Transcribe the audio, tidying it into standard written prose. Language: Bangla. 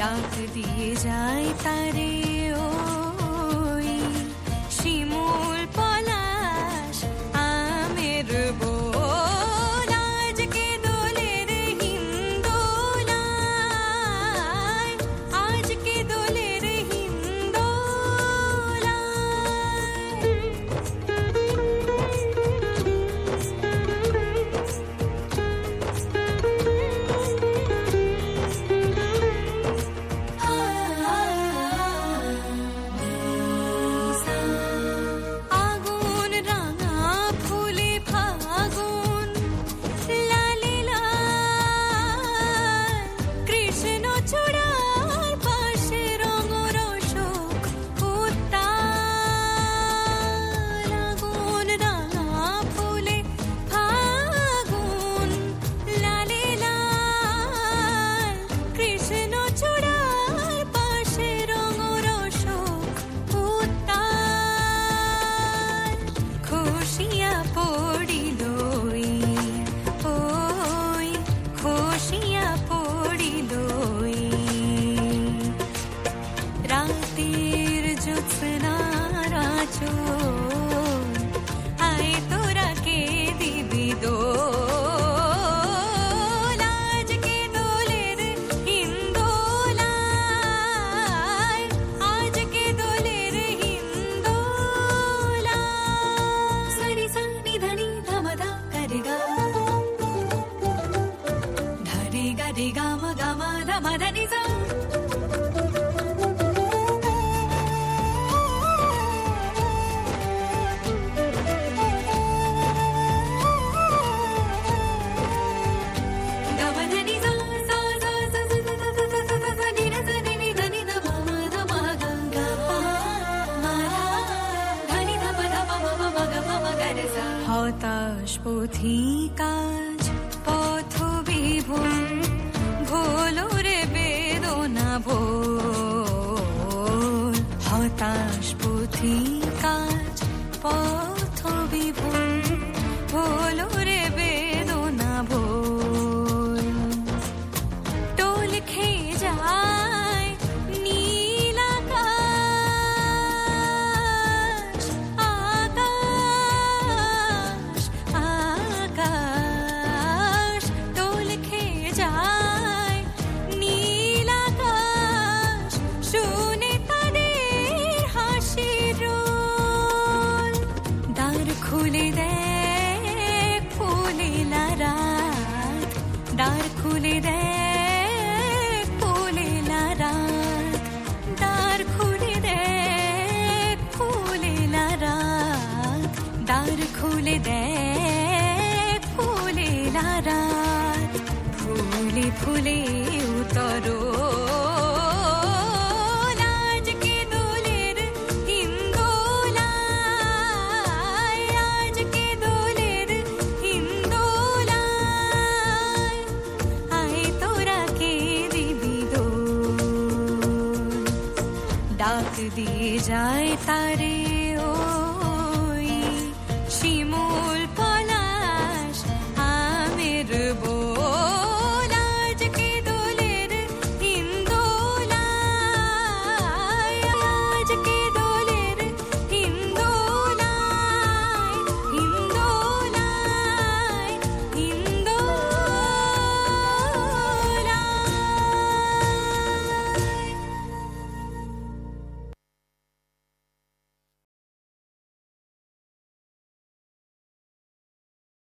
ডাক দিয়ে যায় তারে ওই শিমুল পলাশ আমের বোল আজকে দোলের হিন্দোলায় আজকে দোলের রাতের জ্যোৎস্নার আঁচল আয় তোরা কে দিবি দোল আজকে দোলের হিন্দোলায় আজকে দোলের হিন্দোলায় সরি সা নি ধনি ধা মা ধা করে গা ধরে গা রে গা মা ধা মা ধা নি সা হতাশ পথিকাজ পথ বিভুল ভোলরে বেদনা ভোল হতাশ পথিকাজ পথ বিভুল ভোলরে বেদনা ভোল টোল খেয়ে যায় নীল আকাশ আকাশ টোল খেয়ে যায় নীল আকাশ শুনে তাদের হাসির রোল দ্বার খুলে দেয় ফুলেলা রাত দ্বার খুলে দেয় ফুলেলা রাত দ্বার খুলে দেয় ফুলেলা রাত দ্বার খুলে দেয় ফুলেলা রাত ফুলে ফুলে উতরো আজকে দোলের হিন্দোলায় আজকে দোলের হিন্দোলায় আয় তোরা কে দিবি দোল ডাক দিয়ে যায় তারে